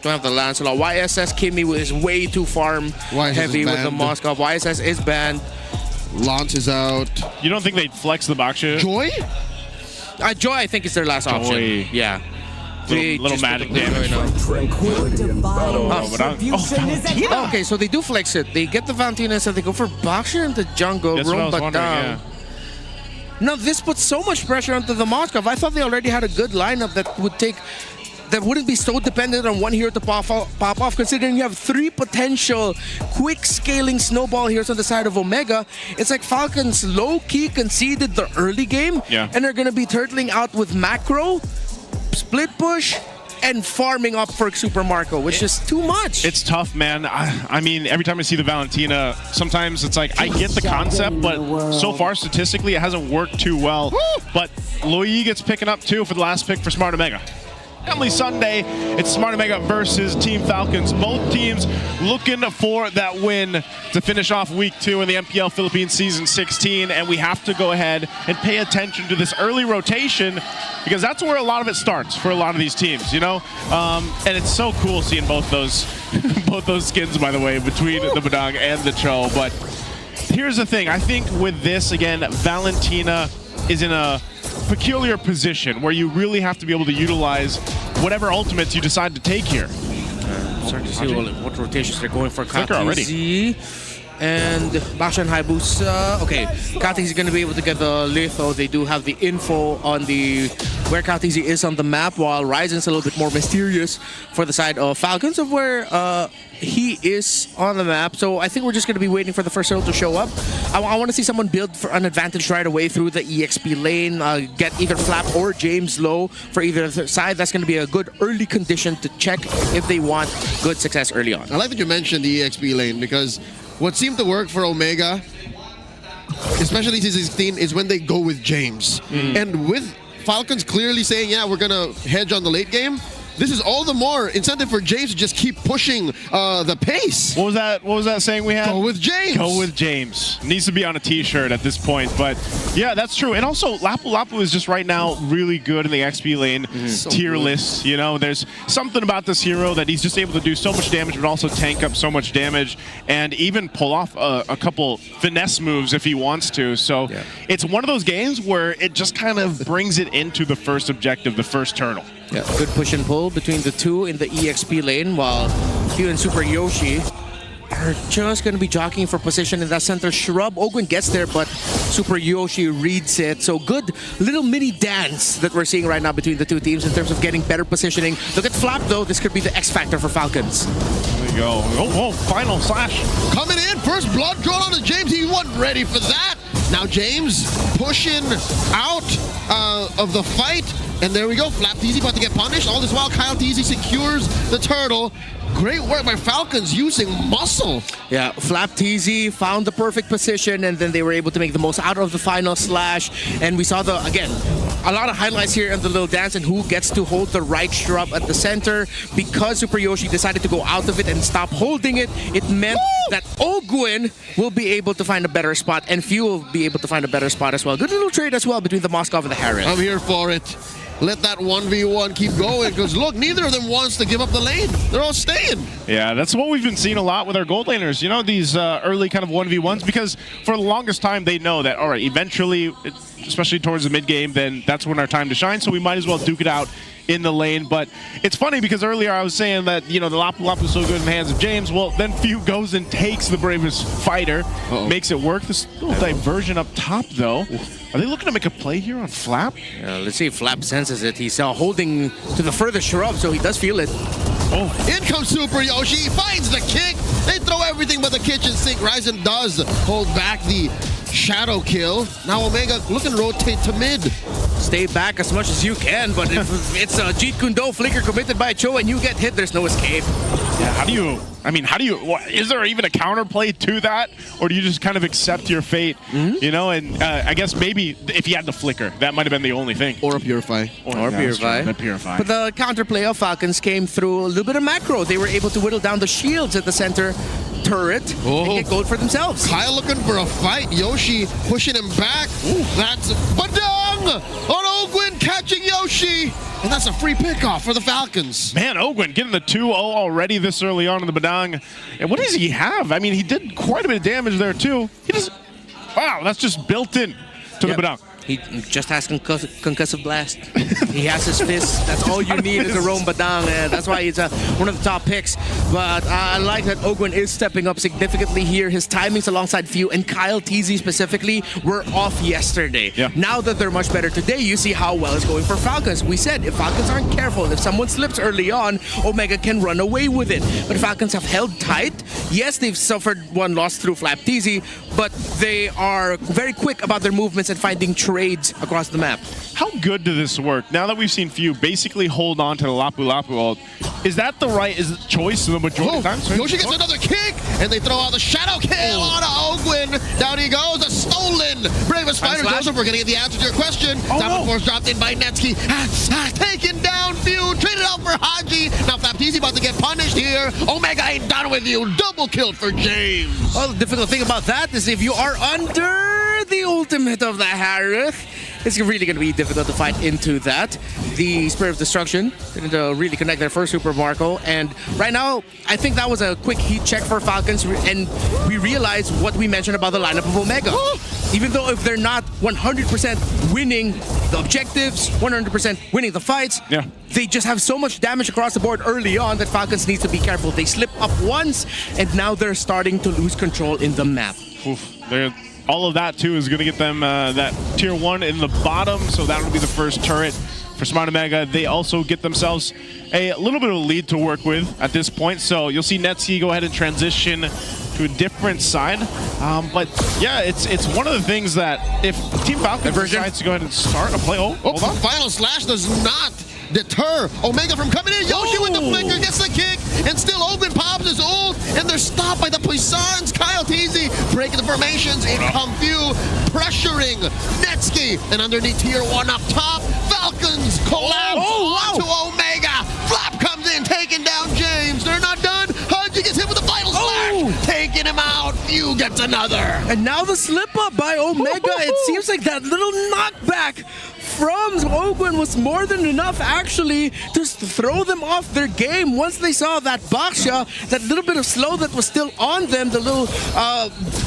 Don't have the Lancelot. YSS Kimmy is way too farm heavy with the Moskov. YSS is banned. Lance is out. You don't think they'd flex the Baksha? Joy? Joy, I think, is their last option. Yeah. Little magic damage. Okay, so they do flex it. They get the Valentina, so they go for Baksha into jungle, roam but down. Now, this puts so much pressure onto the Moskov. I thought they already had a good lineup that wouldn't be so dependent on one hero to pop off, considering you have 3 potential quick scaling snowball heroes on the side of Omega. It's like Falcons low-key conceded the early game, and they're going to be turtling out with macro, split push, and farming up for Super Marco, which is too much. It's tough, man. I mean, every time I see the Valentina, sometimes it's like, I get the concept, but so far, statistically, it hasn't worked too well. Woo! But Loyi gets picking up, too, for the last pick for Smart Omega. Family Sunday, it's Smart Omega versus Team Falcons. Both teams looking for that win to finish off Week 2 in the MPL Philippines Season 16, and we have to go ahead and pay attention to this early rotation because that's where a lot of it starts for a lot of these teams, you know? And it's so cool seeing both those skins, by the way, between the Badang and the Cho. But here's the thing. I think with this, again, Valentina is in a peculiar position where you really have to be able to utilize whatever ultimates you decide to take here. Starting to see what rotations they're going for. Flicker already. And Baksha and Hayabusa. Okay, KTZ is going to be able to get the Litho. They do have the info on where KTZ is on the map, while Ryzen's a little bit more mysterious for the side of Falcons of where he is on the map. So I think we're just going to be waiting for the first hero to show up. I want to see someone build for an advantage right away through the EXP lane, get either Flap or James low for either side. That's going to be a good early condition to check if they want good success early on. I like that you mentioned the EXP lane because what seemed to work for Omega, especially C16, is when they go with James. And with Falcons clearly saying, yeah, we're going to hedge on the late game, this is all the more incentive for James to just keep pushing the pace. What was that saying we had? Go with James. Go with James. Needs to be on a t-shirt at this point. But yeah, that's true. And also, Lapu Lapu is just right now really good in the XP lane tier list. You know, there's something about this hero that he's just able to do so much damage, but also tank up so much damage and even pull off a couple finesse moves if he wants to. So it's one of those games where it just kind of brings it into the first objective, the first turtle. Yeah, good push and pull between the two in the EXP lane, while Hugh and Super Yoshi are just going to be jockeying for position in that center shrub. Ogwin gets there, but Super Yoshi reads it. So good little mini dance that we're seeing right now between the two teams in terms of getting better positioning. Look at Flap, though. This could be the X factor for Falcons. There we go. Oh, final slash. Coming in, first blood drawn onto James. He wasn't ready for that. Now James pushing out of the fight. And there we go, Flap TZ about to get punished. All this while, Kyle TZ secures the turtle. Great work by Falcons using muscle. Yeah, Flap TZ found the perfect position, and then they were able to make the most out of the final slash. And we saw, again, a lot of highlights here in the little dance and who gets to hold the right shrub at the center. Because Super Yoshi decided to go out of it and stop holding it, it meant that Ogwin will be able to find a better spot, and Few will be able to find a better spot as well. Good little trade as well between the Moskov and the Harris. I'm here for it. Let that 1v1 keep going, because look, neither of them wants to give up the lane. They're all staying. Yeah, that's what we've been seeing a lot with our gold laners. You know, these early kind of 1v1s, because for the longest time they know that, all right, eventually, especially towards the mid game, then that's when our time to shine, so we might as well duke it out in the lane. But it's funny because earlier I was saying that, you know, the Lapu Lapu is so good in the hands of James. Well, then Few goes and takes the bravest fighter, makes it work. This little diversion up top, though. Are they looking to make a play here on Flap? Let's see if Flap senses it. He's holding to the furthest shrub, so he does feel it. In comes Super Yoshi. He finds the kick. They throw everything but the kitchen sink. Ryzen does hold back the shadow kill. Now Omega looking to rotate to mid. Stay back as much as you can, but if it's a Jeet Kune Do flicker committed by Cho and you get hit, there's no escape. Yeah, how do you, is there even a counterplay to that? Or do you just kind of accept your fate? You know, and I guess maybe if he had the flicker, that might have been the only thing. Or a Purify. Or Purify. Purify. But the counterplay of Falcons came through a little bit of macro. They were able to whittle down the shields at the center turret and get gold for themselves. Kyle looking for a fight. Yoshi pushing him back. That's Badang! Oh no! Ogwin catching Yoshi. And that's a free pickoff for the Falcons. Man, Ogwin getting the 2-0 already this early on in the Badang. And what does he have? I mean, he did quite a bit of damage there, too. He just, wow, that's just built in to the Badang. He just has concussive blast. He has his fist. That's all you need is a Rome Badang. That's why he's one of the top picks. But I like that Ogwin is stepping up significantly here. His timings alongside Few and Kyle TZ specifically were off yesterday. Yeah. Now that they're much better today, you see how well it's going for Falcons. We said if Falcons aren't careful, if someone slips early on, Omega can run away with it. But Falcons have held tight. Yes, they've suffered one loss through Flap TZ, but they are very quick about their movements and finding trades across the map. How good did this work? Now that we've seen Few basically hold on to the Lapu Lapu ult, is that the right choice the majority of times? Yoshi gets another kick, and they throw out the shadow kill on Ogwin. Down he goes, a stolen. Bravest Fighter Joseph, we're going to get the answer to your question. Diamond Force dropped in by Netsky. Taken down Few, traded out for Haji. Now Flapteezy about to get punished here. Omega ain't done with you. Double kill for James. Well, the difficult thing about that is if you are under the ultimate of the Harith, it's really going to be difficult to fight into that. The Spirit of Destruction didn't really connect their first Super Marco, and right now, I think that was a quick heat check for Falcons, and we realized what we mentioned about the lineup of Omega. Even though if they're not 100% winning the objectives, 100% winning the fights, they just have so much damage across the board early on that Falcons needs to be careful. They slip up once, and now they're starting to lose control in the map. All of that, too, is going to get them that tier 1 in the bottom, so that will be the first turret for Smart Omega. They also get themselves a little bit of a lead to work with at this point, so you'll see Netsky go ahead and transition to a different side. But, yeah, it's one of the things that if Team Falcon decides to go ahead and start a play... Oh, hold on. Final Slash does not deter Omega from coming in. Yoshi with the flicker gets the kick, and still Ogwin pops his ult, and they're stopped by the Puissance. Kyle TZ breaking the formations. In come Few, pressuring Netsky, and underneath tier 1 up top, Falcons collapse onto Omega. Flap comes in, taking down James. They're not done. Haji gets hit with the Final Slash, taking him out. Few gets another. And now the slip up by Omega. It seems like that little knockback from Ogwin was more than enough actually to throw them off their game. Once they saw that Baksha, that little bit of slow that was still on them, the little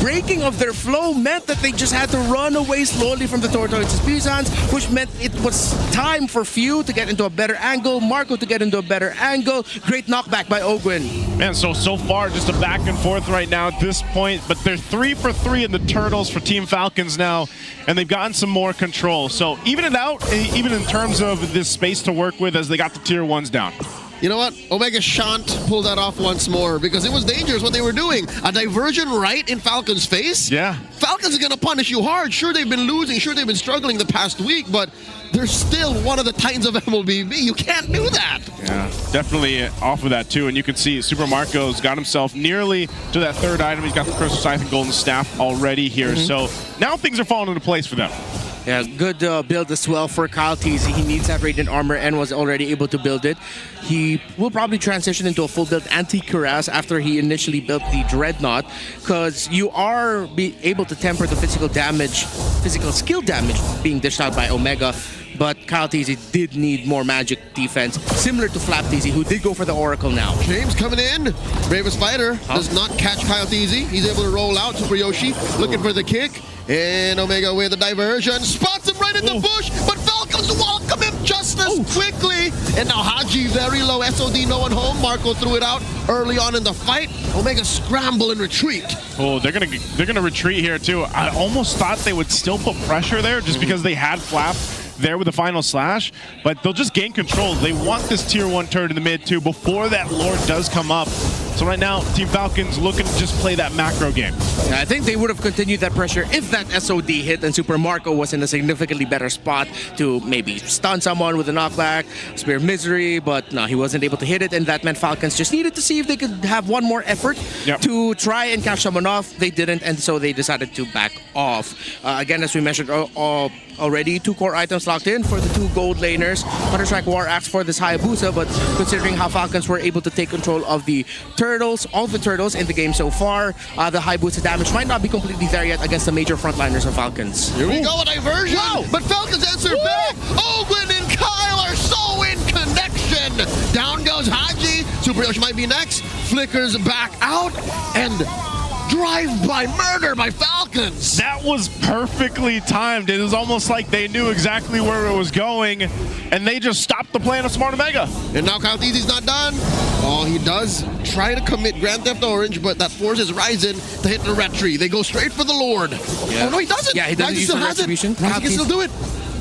breaking of their flow meant that they just had to run away slowly from the Tortoise's Puissance, which meant it was time for Few to get into a better angle, Marco to get into a better angle. Great knockback by Ogwin. Man, so far just a back and forth right now at this point, but they're 3 for 3 in the Turtles for Team Falcons now, and they've gotten some more control. So even it out, even in terms of this space to work with as they got the tier 1s down. You know what? Omega shan't pull that off once more because it was dangerous what they were doing. A diversion right in Falcon's face? Yeah. Falcons are going to punish you hard. Sure, they've been losing. Sure, they've been struggling the past week, but they're still one of the Titans of MLBB. You can't do that. Yeah, definitely off of that, too. And you can see Super Marco's got himself nearly to that third item. He's got the Crystal Scythe and Golden Staff already here. So now things are falling into place for them. Yeah, good build as well for Kyle TZ. He needs that Radiant Armor and was already able to build it. He will probably transition into a full build anti-Cuirass after he initially built the Dreadnought, because you are able to temper the physical skill damage being dished out by Omega. But Kyle TZ did need more magic defense, similar to Flap TZ, who did go for the Oracle now. James coming in. Bravest Fighter does not catch Kyle TZ. He's able to roll out. Super Yoshi looking for the kick. And Omega with the diversion. Spots him right in the bush, but Falcons welcome him just as quickly. And now Haji very low. SOD no one home. Marco threw it out early on in the fight. Omega scramble and retreat. Oh, they're gonna retreat here too. I almost thought they would still put pressure there just because they had Flap there with the Final Slash, but they'll just gain control. They want this tier 1 turret in the mid too before that Lord does come up. So right now, Team Falcons looking to just play that macro game. Yeah, I think they would have continued that pressure if that SOD hit and Super Marco was in a significantly better spot to maybe stun someone with a knockback, Spear of Misery, but no, he wasn't able to hit it, and that meant Falcons just needed to see if they could have one more effort to try and catch someone off. They didn't, and so they decided to back off. Again, as we mentioned already, 2 core items locked in for the 2 gold laners. Counter-Strike War Axe for this Hayabusa, but considering how Falcons were able to take control of the turtles, all the turtles in the game so far, the Hayabusa damage might not be completely there yet against the major frontliners of Falcons. Here we go, a diversion! Wow. But Falcons answer back! Ogwin and Kyle are so in connection! Down goes Haji, Super Yoshi might be next, flickers back out, and drive-by murder by Falcons! That was perfectly timed. It was almost like they knew exactly where it was going, and they just stopped the plan of Smart Omega. And now Kaltizi's not done. Oh, he does try to commit Grand Theft Orange, but that forces Ryzen to hit the red tree. They go straight for the Lord. Yeah. Oh, no, he doesn't. Yeah, he doesn't Ryzen use still the has it. retribution. Ryzen can still do it.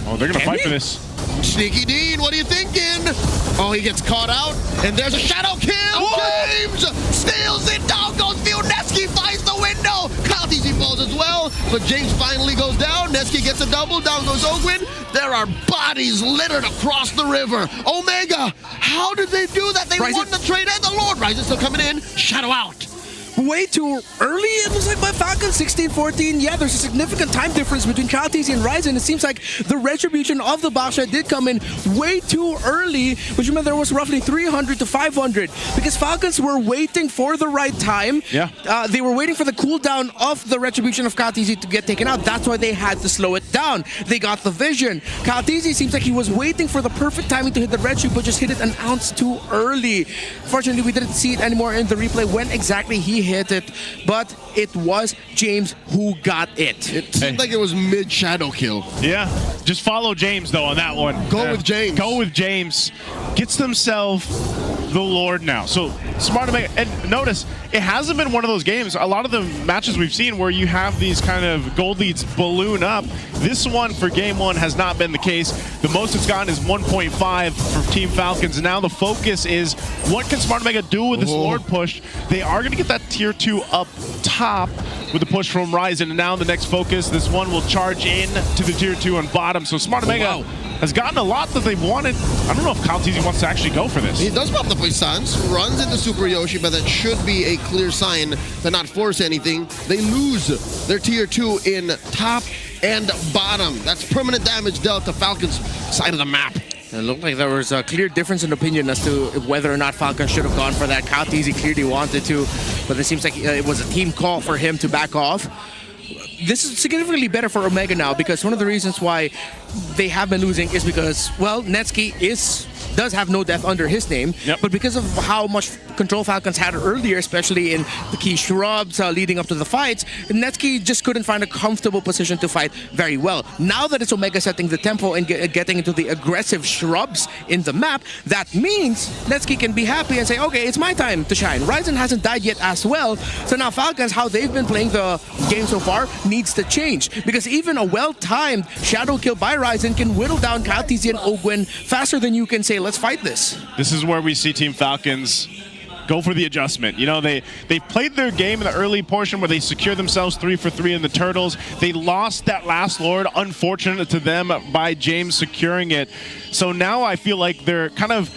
Oh, they're going to fight for this. Sneaky Dean, what are you thinking? Oh, he gets caught out, and there's a shadow kill. Whoa. James steals it. Down goes Neski finds the window. Kaltizi falls as well, but James finally goes down. Neski gets a double. Down goes Ogwin. There are bodies littered across the river. Omega, how did they do that? They won the trade and the Lord. Ryzen still coming in. Shadow out. Way too early, it was like by Falcons, 16-14. Yeah, there's a significant time difference between Kaltizi and Ryzen. It seems like the retribution of the Basha did come in way too early, which meant there was roughly 300 to 500 because Falcons were waiting for the right time. Yeah. They were waiting for the cooldown of the retribution of Kaltizi to get taken out. That's why they had to slow it down. They got the vision. Kaltizi seems like he was waiting for the perfect timing to hit the retribution, but just hit it an ounce too early. Fortunately, we didn't see it anymore in the replay when exactly he hit it, but it was James who got it. It seemed like it was mid-shadow kill. Yeah, just follow James though on that one. Go with James. Go with James. Gets themselves the Lord now. So Smart Omega, and notice it hasn't been one of those games. A lot of the matches we've seen where you have these kind of gold leads balloon up. This one for game 1 has not been the case. The most it's gotten is 1.5 for Team Falcons. Now the focus is what can Smart Omega do with this Lord push? They are going to get that tier 2 up top with the push from Ryzen, and now the next focus, this one will charge in to the tier 2 on bottom. So Smart Omega has gotten a lot that they've wanted. I don't know if Kaltizi wants to actually go for this. He does pop the Puissance, runs into Super Yoshi, but that should be a clear sign to not force anything. They lose their tier 2 in top and bottom. That's permanent damage dealt to Falcon's side of the map. It looked like there was a clear difference in opinion as to whether or not Falcon should have gone for that. Kaltizi clearly wanted to, but it seems like it was a team call for him to back off. This is significantly better for Omega now because one of the reasons why they have been losing is because, well, Neski does have no death under his name, but because of how much control Falcons had earlier, especially in the key shrubs leading up to the fights, Netsky just couldn't find a comfortable position to fight very well. Now that it's Omega setting the tempo and getting into the aggressive shrubs in the map, that means Netsky can be happy and say, okay, it's my time to shine. Ryzen hasn't died yet as well, so now Falcons, how they've been playing the game so far, needs to change. Because even a well-timed shadow kill by Ryzen can whittle down Kaltizi and Ogwin faster than you can say, let's fight this. This is where we see Team Falcons go for the adjustment. You know, they played their game in the early portion where they secured themselves 3 for 3 in the Turtles. They lost that last Lord, unfortunate to them, by James securing it. So now I feel like they're kind of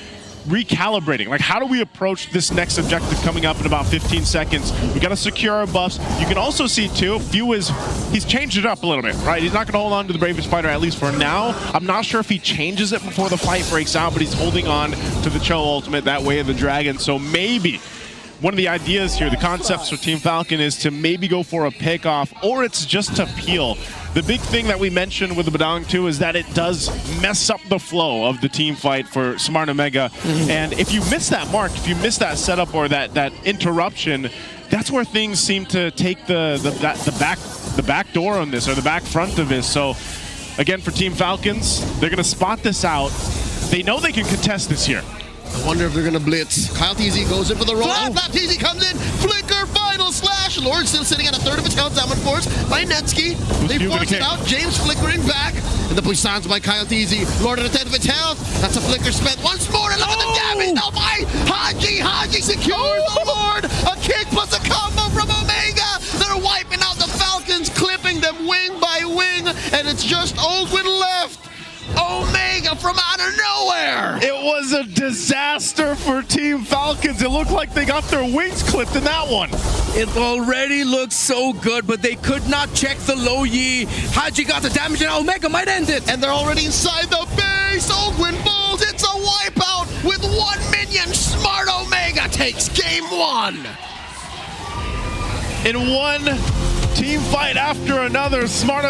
recalibrating. Like, how do we approach this next objective coming up in about 15 seconds? We got to secure our buffs. You can also see too, he's changed it up a little bit, right? He's not going to hold on to the bravest fighter, at least for now. I'm not sure if he changes it before the fight breaks out, but he's holding on to the Cho ultimate, that way of the dragon. So maybe one of the ideas here, the concepts for Team Falcon, is to maybe go for a pick-off, or it's just to peel. The big thing that we mentioned with the Badang 2 is that it does mess up the flow of the team fight for Smart Omega. And if you miss that mark, if you miss that setup or that interruption, that's where things seem to take the back door on this, or the back front of this. So again, for Team Falcons, they're going to spot this out. They know they can contest this here. I wonder if they're going to blitz. Kyle TZ goes in for the roll. Flap TZ comes in. Flicker, final slash. Lord still sitting at a third of his health. Downward force by Netsky. They force it out. James flickering back. And the puissance by Kyle TZ. Lord at a 10th of its health. That's a flicker spent once more. And look at the damage now by Haji. Haji secures the Lord. A kick plus a combo from Omega. They're wiping out the Falcons, clipping them wing by wing. And it's just Ogwin left. Omega Omega from out of nowhere. It was a disaster for Team Falcons. It looked like they got their wings clipped in that one. It already looks so good, but they could not check the low Yi. Haji got the damage, and Omega might end it. And they're already inside the base. Ogwin falls. It's a wipeout with 1 minion. Smart Omega takes game 1. In one team fight after another, Smart